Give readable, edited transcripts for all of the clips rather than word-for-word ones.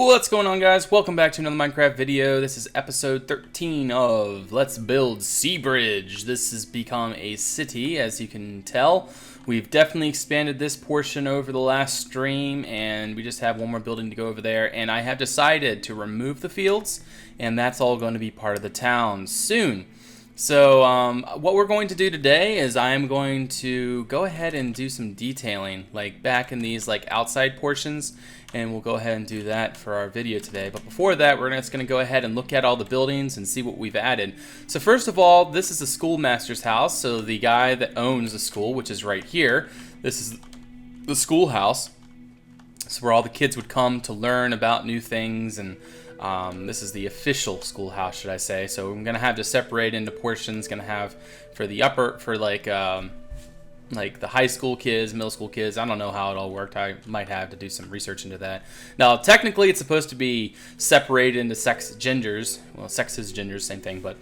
What's going on, guys? Welcome back to another Minecraft video. This is episode 13 of Let's Build Seabridge. This has become a city, as you can tell. We've definitely expanded this portion over the last stream, and we just have one more building to go over there. And I have decided to remove the fields, and that's all going to be part of the town soon. So what we're going to do today is I'm going to go ahead and do some detailing, like back in these outside portions, and we'll go ahead and do that for our video today. But before that, we're just going to go ahead and look at all the buildings and see what we've added. So first of all, this is the schoolmaster's house, so the guy that owns the school, which is right here. This is the schoolhouse. It's where all the kids would come to learn about new things, and this is the official schoolhouse, should I say. So I'm gonna have to separate into portions. Gonna have for the upper, for like the high school kids, middle school kids. I don't know how it all worked. I might have to do some research into that. Now, technically, it's supposed to be separated into genders. Well, sexes, genders, same thing. But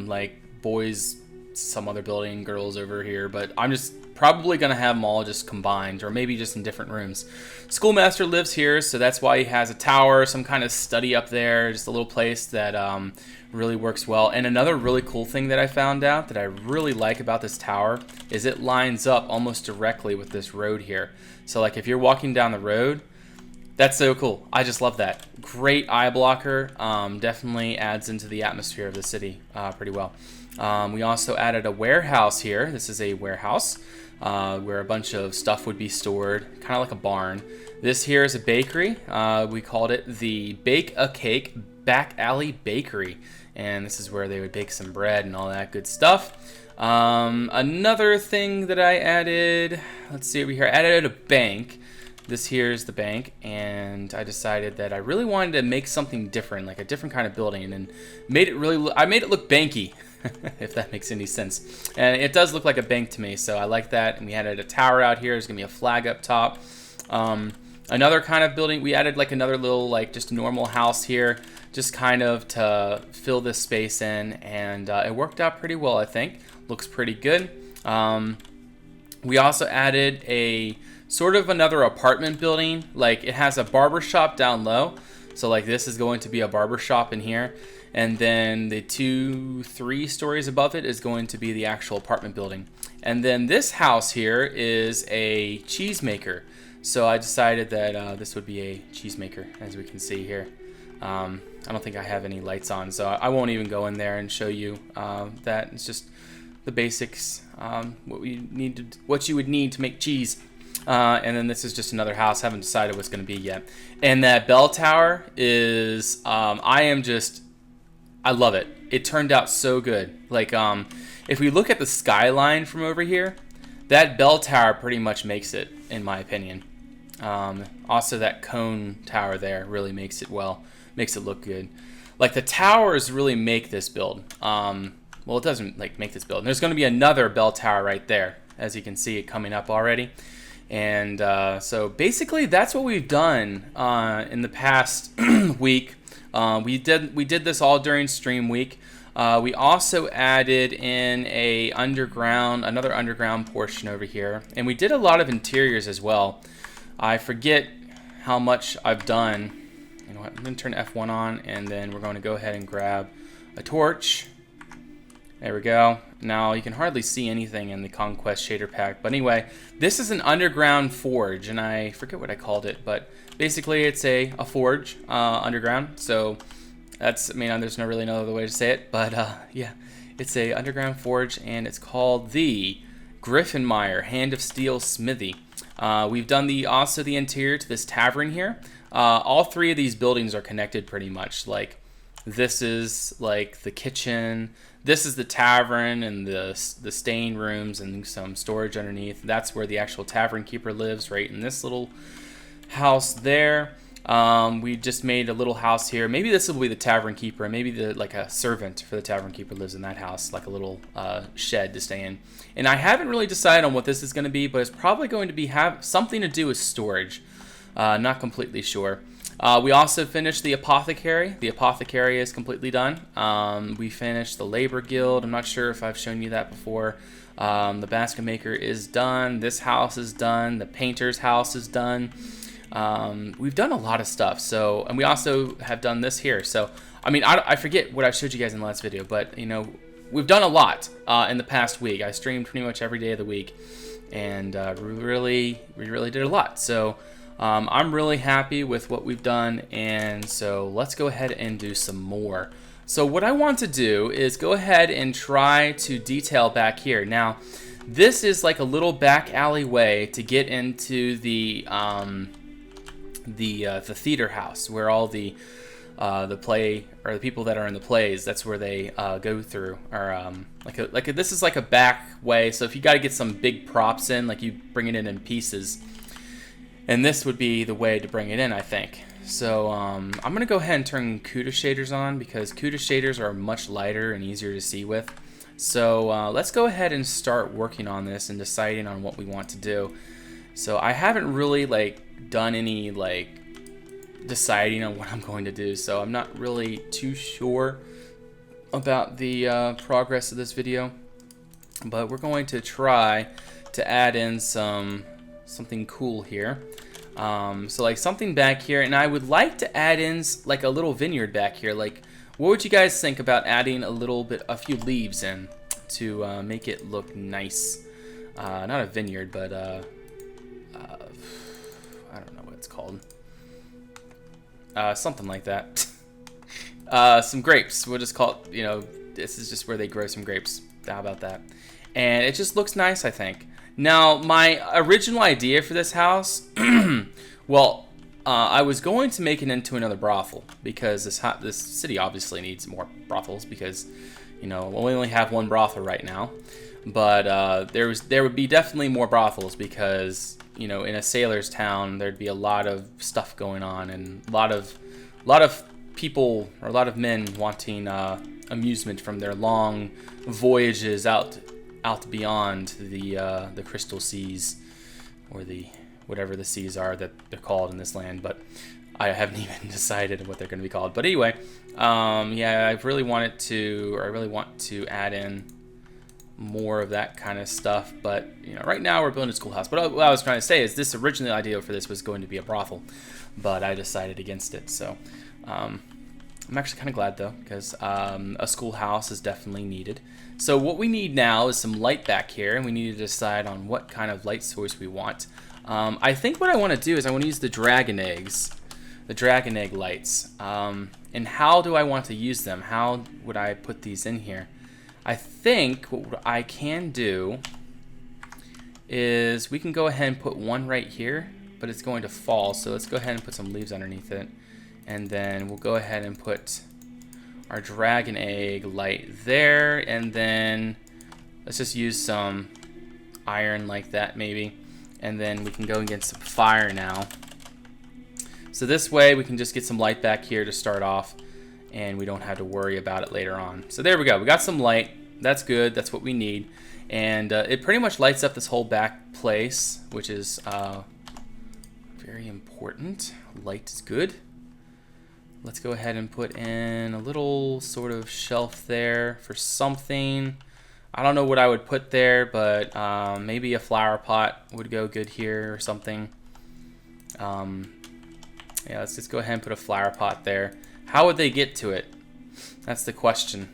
like boys, some other building, girls over here. But I'm just probably gonna have them all just combined, or maybe just in different rooms. Schoolmaster lives here, so that's why he has a tower, some kind of study up there, just a little place that really works well. And another really cool thing that I found out that I really like about this tower is it lines up almost directly with this road here. So like if you're walking down the road, that's so cool. I just love that. Great eye blocker. Definitely adds into the atmosphere of the city pretty well. We also added a warehouse here. This is a warehouse where a bunch of stuff would be stored, kind of like a barn. This here is a bakery. We called it the Bake a Cake Back Alley Bakery. And this is where they would bake some bread and all that good stuff. Another thing that I added, let's see over here, I added a bank. This here is the bank, and I decided that I really wanted to make something different, like a different kind of building, and I made it look banky, if that makes any sense. And it does look like a bank to me, so I like that. And we added a tower out here. There's gonna be a flag up top. Another kind of building, we added like another little, like just normal house here, just kind of to fill this space in, and it worked out pretty well, I think. Looks pretty good. We also added a sort of another apartment building. Like it has a barber shop down low, so like this is going to be a barber shop in here, and then the 2-3 stories above it is going to be the actual apartment building. And then this house here is a cheese maker, so I decided that this would be a cheese maker, as we can see here. I don't think I have any lights on, so I won't even go in there and show you that. It's just the basics, what you would need to make cheese. And then this is just another house. Haven't decided what's going to be yet. And that bell tower is, I love it. It turned out so good. Like, if we look at the skyline from over here, that bell tower pretty much makes it, in my opinion. Also, that cone tower there really makes it look good. Like, the towers really make this build. Well, it doesn't make this build. And there's going to be another bell tower right there, as you can see it coming up already. And so basically that's what we've done in the past week. We did this all during stream week. We also added in another underground portion over here, and we did a lot of interiors as well. I forget how much I've done. You know what? I'm going to turn F1 on, and then we're going to go ahead and grab a torch. There we go. Now you can hardly see anything in the Conquest shader pack, but anyway, this is an underground forge, and I forget what I called it, but basically it's a forge underground. So that's, there's no other way to say it, but yeah, it's a underground forge, and it's called the Griffinmire Hand of Steel Smithy. We've done also the interior to this tavern here. All three of these buildings are connected pretty much. Like, this is like the kitchen, this is the tavern, and the staying rooms and some storage underneath. That's where the actual tavern keeper lives, right in this little house there. We just made a little house here. Maybe this will be the tavern keeper, and maybe a servant for the tavern keeper lives in that house, like a little shed to stay in. And I haven't really decided on what this is going to be, but it's probably going to have something to do with storage. Not completely sure. We also finished the apothecary. The apothecary is completely done. We finished the labor guild. I'm not sure if I've shown you that before. The basket maker is done. This house is done. The painter's house is done. We've done a lot of stuff. So, and we also have done this here. So, I mean, I forget what I showed you guys in the last video, but you know, we've done a lot in the past week. I streamed pretty much every day of the week, and we really did a lot. So I'm really happy with what we've done, and so let's go ahead and do some more. So what I want to do is go ahead and try to detail back here. Now, this is like a little back alleyway to get into the theater house where all the play, or the people that are in the plays, that's where they go through, or this is like a back way. So if you got to get some big props in, like you bring it in pieces, and this would be the way to bring it in, I think. So I'm gonna go ahead and turn CUDA shaders on, because CUDA shaders are much lighter and easier to see with. So let's go ahead and start working on this and deciding on what we want to do. So I haven't really like done any like deciding on what I'm going to do, so I'm not really too sure about the progress of this video, but we're going to try to add in something cool here. So like something back here, and I would like to add in like a little vineyard back here. Like, what would you guys think about adding a few leaves in to make it look nice? Not a vineyard, but I don't know what it's called. Something like that. Some grapes. We'll just call it, you know, this is just where they grow some grapes. How about that? And it just looks nice, I think. Now, my original idea for this house, well, I was going to make it into another brothel, because this city obviously needs more brothels, because, you know, we only have one brothel right now. But there would be definitely more brothels, because, you know, in a sailor's town, there'd be a lot of stuff going on, and a lot of people, or a lot of men wanting amusement from their long voyages out beyond the crystal seas, or the whatever the seas are that they're called in this land, but I haven't even decided what they're going to be called. But anyway, yeah, I really want to add in more of that kind of stuff. But you know, right now we're building a schoolhouse. But what I was trying to say is, this original idea for this was going to be a brothel, but I decided against it. So I'm actually kind of glad though, because a schoolhouse is definitely needed. So what we need now is some light back here, and we need to decide on what kind of light source we want. I think what I want to do is I want to use the dragon eggs, the dragon egg lights. And how do I want to use them? How would I put these in here? I think what I can do is we can go ahead and put one right here, but it's going to fall. So let's go ahead and put some leaves underneath it. And then we'll go ahead and put our dragon egg light there, and then let's just use some iron like that maybe, and then we can go and get some fire now. So this way we can just get some light back here to start off, and we don't have to worry about it later on. So there we go, we got some light. That's good, that's what we need. And it pretty much lights up this whole back place, which is very important. Light is good. Let's go ahead and put in a little sort of shelf there for something. I don't know what I would put there, but maybe a flower pot would go good here or something. Yeah, let's just go ahead and put a flower pot there. How would they get to it? That's the question.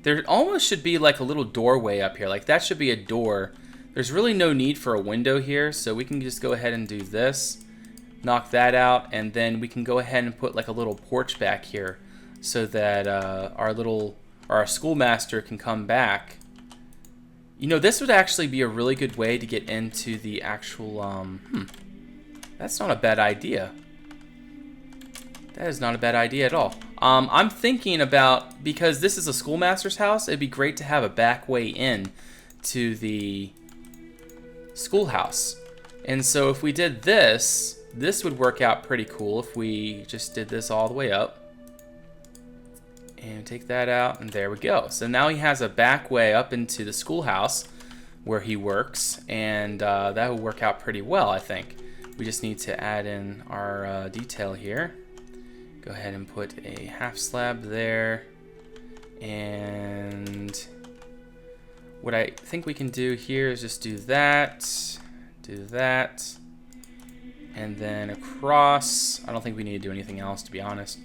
There almost should be like a little doorway up here. Like that should be a door. There's really no need for a window here, so we can just go ahead and do this. Knock that out, and then we can go ahead and put like a little porch back here, so that our schoolmaster can come back. You know, this would actually be a really good way to get into the actual. That's not a bad idea. That is not a bad idea at all. I'm thinking about, because this is a schoolmaster's house, it'd be great to have a back way in to the schoolhouse. And so if we did this. This would work out pretty cool if we just did this all the way up. And take that out, and there we go. So now he has a back way up into the schoolhouse where he works, and that will work out pretty well, I think. We just need to add in our detail here. Go ahead and put a half slab there. And what I think we can do here is just do that, And then across, I don't think we need to do anything else, to be honest.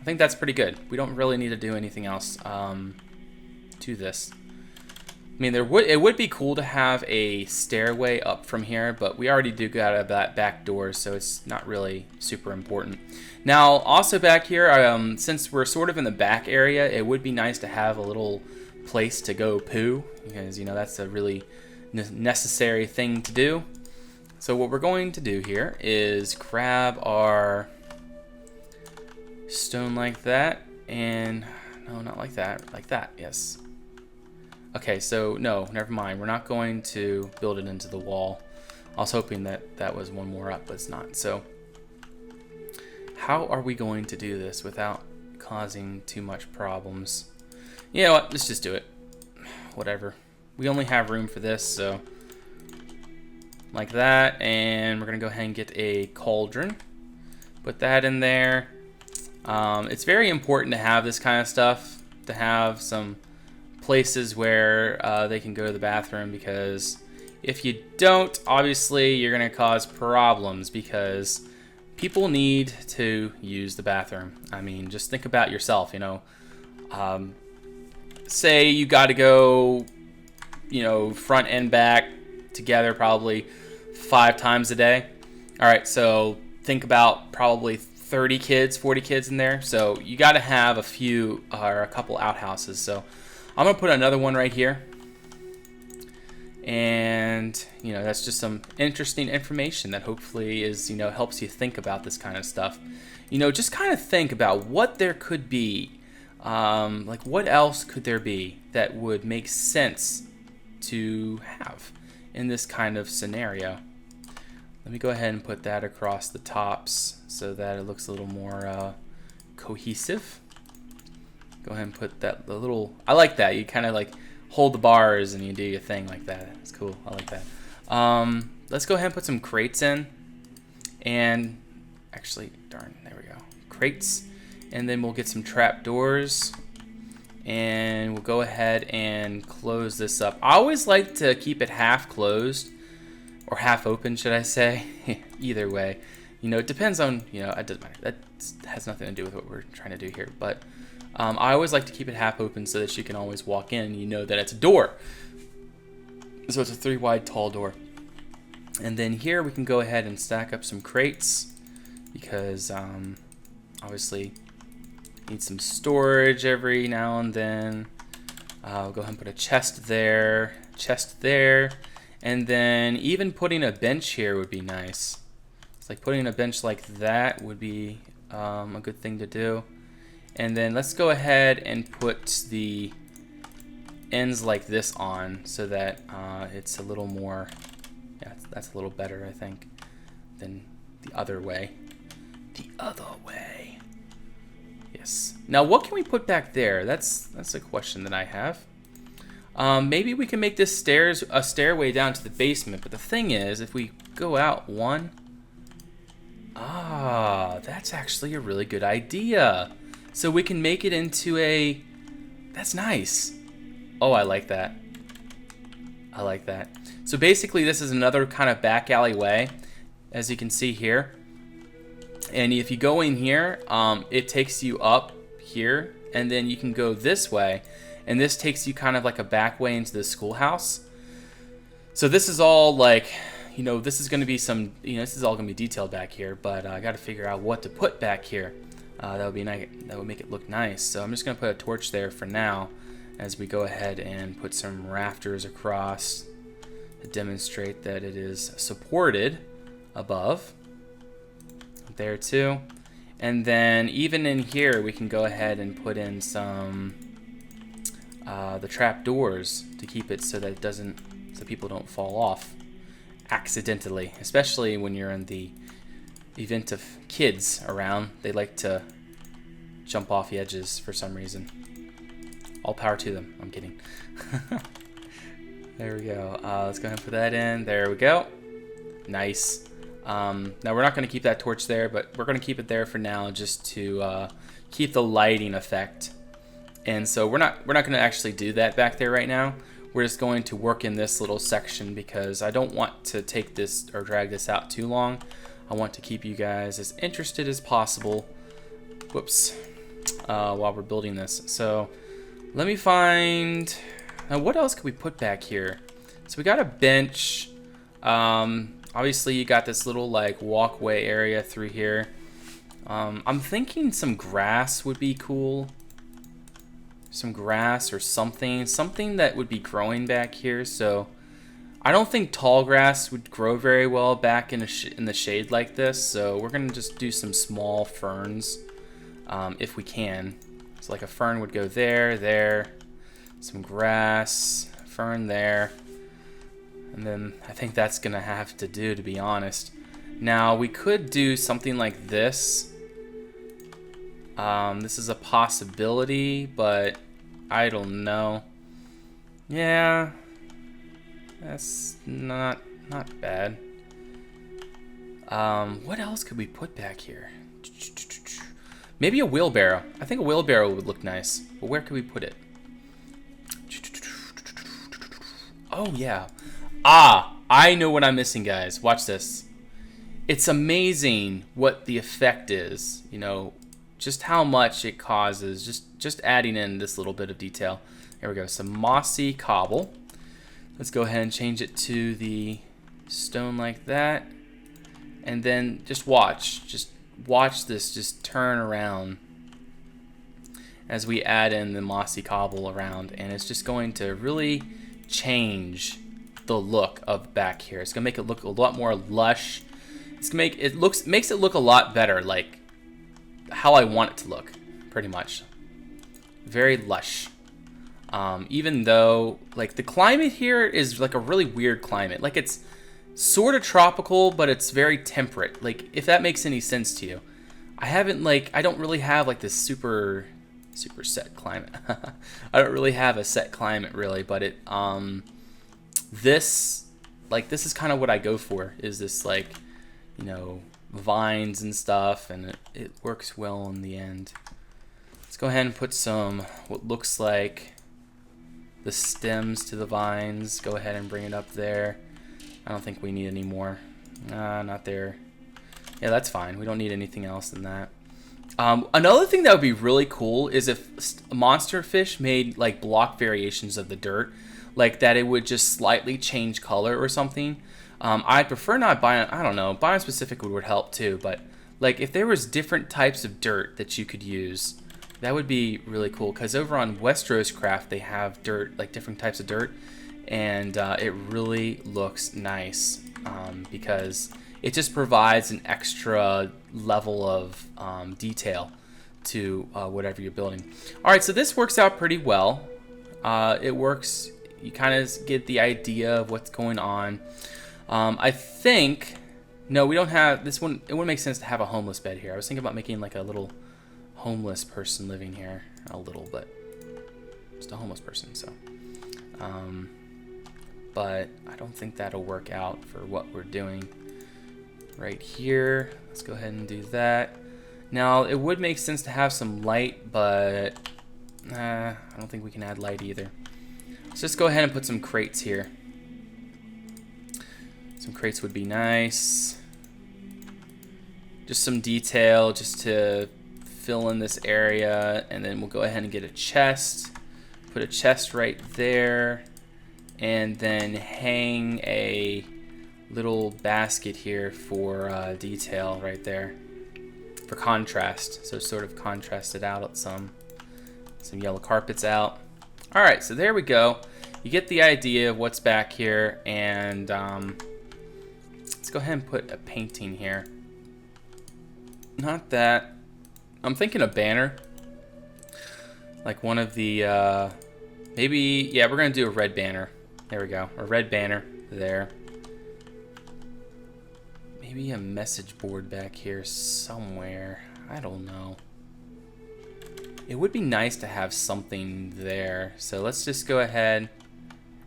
I think that's pretty good. We don't really need to do anything else to this. I mean, it would be cool to have a stairway up from here, but we already do got that back door, so it's not really super important. Now, also back here, since we're sort of in the back area, it would be nice to have a little place to go poo, because, you know, that's a really necessary thing to do. So what we're going to do here is grab our stone like that, and no, not like that, yes. Okay, so no, never mind. We're not going to build it into the wall. I was hoping that that was one more up, but it's not. So how are we going to do this without causing too much problems? You know what, let's just do it. Whatever. We only have room for this, so like that, and we're gonna go ahead and get a cauldron. Put that in there. It's very important to have this kind of stuff, to have some places where they can go to the bathroom, because if you don't, obviously you're gonna cause problems, because people need to use the bathroom. I mean, just think about yourself, you know. Say you got to go, you know, front and back together probably 5 times a day. All right, so think about probably 30 kids, 40 kids in there. So you got to have a few or a couple outhouses. So I'm gonna put another one right here, and you know, that's just some interesting information that hopefully is, you know, helps you think about this kind of stuff. You know, just kind of think about what there could be. Like, what else could there be that would make sense to have in this kind of scenario? Let me go ahead and put that across the tops so that it looks a little more cohesive. Go ahead and put that the little, I like that. You kind of like hold the bars and you do your thing like that. It's cool. I like that. Let's go ahead and put some crates in. And actually, darn, there we go. Crates. And then we'll get some trap doors, and we'll go ahead and close this up. I always like to keep it half closed, or half open, should I say. Either way, you know, it depends on, you know, it doesn't matter. That has nothing to do with what we're trying to do here, but I always like to keep it half open so that you can always walk in and you know that it's a door. So it's a 3 wide tall door. And then here we can go ahead and stack up some crates, because obviously need some storage every now and then. I'll go ahead and put a chest there, and then even putting a bench here would be nice. It's like putting a bench like that would be a good thing to do. And then let's go ahead and put the ends like this on so that it's a little more, yeah, that's a little better, I think, than the other way. The other way. Yes. Now, what can we put back there? That's a question that I have. Maybe we can make this a stairway down to the basement. But the thing is, if we go out one, that's actually a really good idea. So we can make it into a. That's nice. Oh, I like that. I like that. So basically, this is another kind of back alleyway, as you can see here. And if you go in here, it takes you up here, and then you can go this way, and this takes you kind of like a back way into the schoolhouse. So this is all like, you know, this is going to be some, you know, this is all going to be detailed back here, but I got to figure out what to put back here. That would be nice. That would make it look nice. So I'm just going to put a torch there for now, as we go ahead and put some rafters across to demonstrate that it is supported above. There too. And then even in here we can go ahead and put in some the trap doors to keep it so that it doesn't, so people don't fall off accidentally, especially when you're in the event of kids around. They like to jump off the edges for some reason. All power to them. I'm kidding. There we go. Let's go ahead and put that in. There we go. Nice. Now we're not going to keep that torch there, but we're going to keep it there for now, just to keep the lighting effect. And so we're not going to actually do that back there right now. We're just going to work in this little section, because I don't want to take this or drag this out too long. I want to keep you guys as interested as possible. Whoops. While we're building this. So let me find... what else could we put back here? So we got a bench. Obviously you got this little like walkway area through here. I'm thinking some grass would be cool. Some grass or something that would be growing back here. So I don't think tall grass would grow very well back in the shade like this. So we're gonna just do some small ferns if we can. So like a fern would go there, some grass, fern there, and then I think that's gonna have to do, to be honest. Now we could do something like this. This is a possibility, but I don't know. Yeah, that's not bad. What else could we put back here? Maybe a wheelbarrow. I think a wheelbarrow would look nice. But where could we put it? Oh yeah. I know what I'm missing, guys. Watch this. It's amazing what the effect is. You know, just how much it causes. Just adding in this little bit of detail. There we go. Some mossy cobble. Let's go ahead and change it to the stone like that. And then just watch. Just watch this just turn around as we add in the mossy cobble around, and it's just going to really change the look of back here. It's gonna make it look a lot more lush. It's gonna makes it look a lot better, like how I want it to look, pretty much. Very lush. Even though like the climate here is like a really weird climate. Like it's sort of tropical, but it's very temperate. Like if that makes any sense to you. I don't really have like this super set climate. I don't really have a set climate really, but this is kind of what I go for, is this like, you know, vines and stuff, and it works well in the end. Let's go ahead and put some what looks like the stems to the vines. Go ahead and bring it up there. I don't think we need any more. Not there. Yeah, that's fine. We don't need anything else than that. Another thing that would be really cool is if monster fish made like block variations of the dirt, like that it would just slightly change color or something. I'd prefer not biome. I don't know. Biome specific would help too, but like if there was different types of dirt that you could use, that would be really cool. Because over on VictorComix they have dirt, like different types of dirt. And it really looks nice because it just provides an extra level of detail to whatever you're building. All right, so this works out pretty well. It works. You kind of get the idea of what's going on. I think, no, we don't have this one. It wouldn't make sense to have a homeless bed here. I was thinking about making like a little homeless person living here. A little, but just a homeless person. So. But I don't think that'll work out for what we're doing right here. Let's go ahead and do that. Now, it would make sense to have some light, but I don't think we can add light either. Let's just go ahead and put some crates here. Some crates would be nice. Just some detail just to fill in this area, and then we'll go ahead and get a chest. Put a chest right there. And then hang a little basket here for detail right there, for contrast. So sort of contrast it out, some yellow carpets out. All right, so there we go. You get the idea of what's back here, and let's go ahead and put a painting here. Not that. I'm thinking a banner, like one of the maybe, yeah, we're gonna do a red banner. There we go, a red banner there. Maybe a message board back here somewhere. I don't know. It would be nice to have something there. So let's just go ahead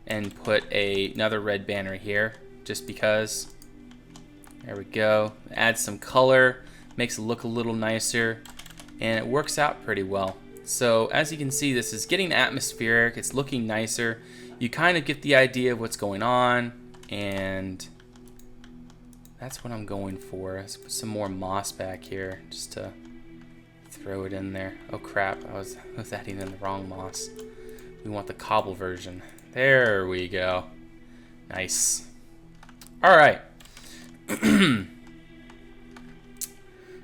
and put another red banner here, just because. There we go. Add some color, makes it look a little nicer, and it works out pretty well. So as you can see, this is getting atmospheric. It's looking nicer. You kind of get the idea of what's going on, and That's what I'm going for. Let's put some more moss back here just to throw it in there. Oh crap, I was adding in the wrong moss. We want the cobble version. There we go. Nice. Alright.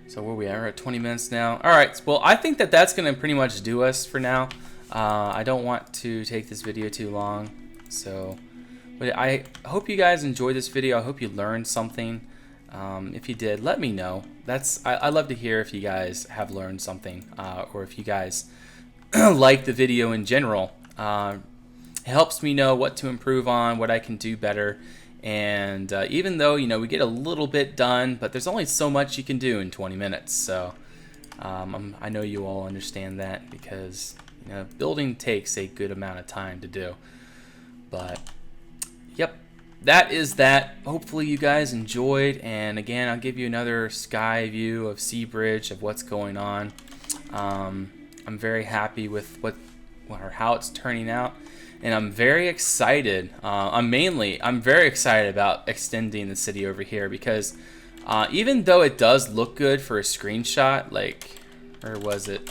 So where we are, we're at 20 minutes now. Alright, well I think that that's going to pretty much do us for now. I don't want to take this video too long. So, but I hope you guys enjoyed this video. I hope you learned something. If you did, let me know. I love to hear if you guys have learned something, or if you guys like the video in general. It helps me know what to improve on, what I can do better. And even though, you know, we get a little bit done, but there's only so much you can do in 20 minutes. So I know you all understand that, because you know, building takes a good amount of time to do. But yep, that is that. Hopefully you guys enjoyed, and again, I'll give you another sky view of Seabridge, of what's going on. I'm very happy with how it's turning out, and I'm very excited. I'm very excited about extending the city over here, because even though it does look good for a screenshot, like, where was it?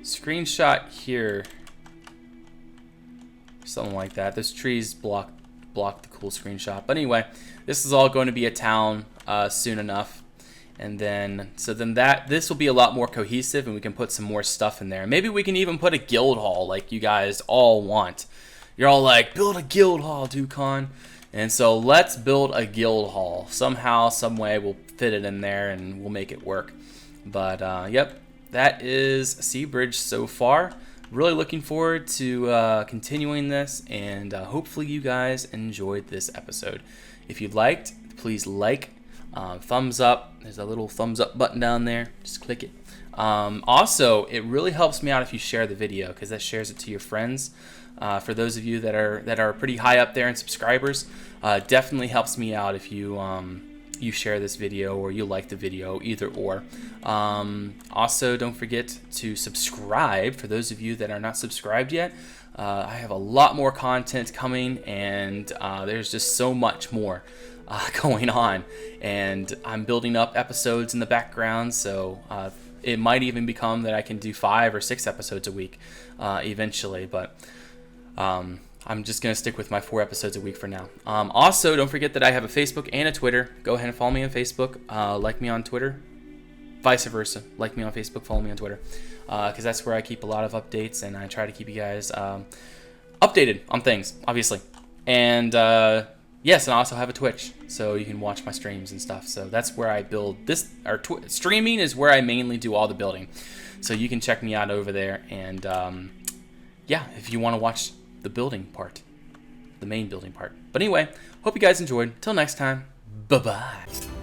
Screenshot here, something like that. Those trees block the cool screenshot. But anyway, this is all going to be a town soon enough, and then this will be a lot more cohesive, and we can put some more stuff in there. Maybe we can even put a guild hall like you guys all want. You're all like, build a guild hall, Ducon. And so let's build a guild hall. Somehow, some way, we'll fit it in there and we'll make it work. But yep, that is Seabridge so far. Really looking forward to continuing this, and hopefully you guys enjoyed this episode. If you liked, please like, thumbs up. There's a little thumbs up button down there. Just click it. Also, it really helps me out if you share the video, because that shares it to your friends. For those of you that are pretty high up there in subscribers, definitely helps me out if you you share this video or you like the video, either or. Also, don't forget to subscribe for those of you that are not subscribed yet. I have a lot more content coming, and there's just so much more going on, and I'm building up episodes in the background, so it might even become that I can do 5 or 6 episodes a week eventually, but I'm just going to stick with my 4 episodes a week for now. Also, don't forget that I have a Facebook and a Twitter. Go ahead and follow me on Facebook. Like me on Twitter. Vice versa. Like me on Facebook, follow me on Twitter. Because that's where I keep a lot of updates, and I try to keep you guys updated on things, obviously. And yes, and I also have a Twitch, so you can watch my streams and stuff. So that's where I build this. Streaming is where I mainly do all the building. So you can check me out over there. And yeah, if you want to watch the building part, the main building part. But anyway, hope you guys enjoyed. Till next time, bye-bye.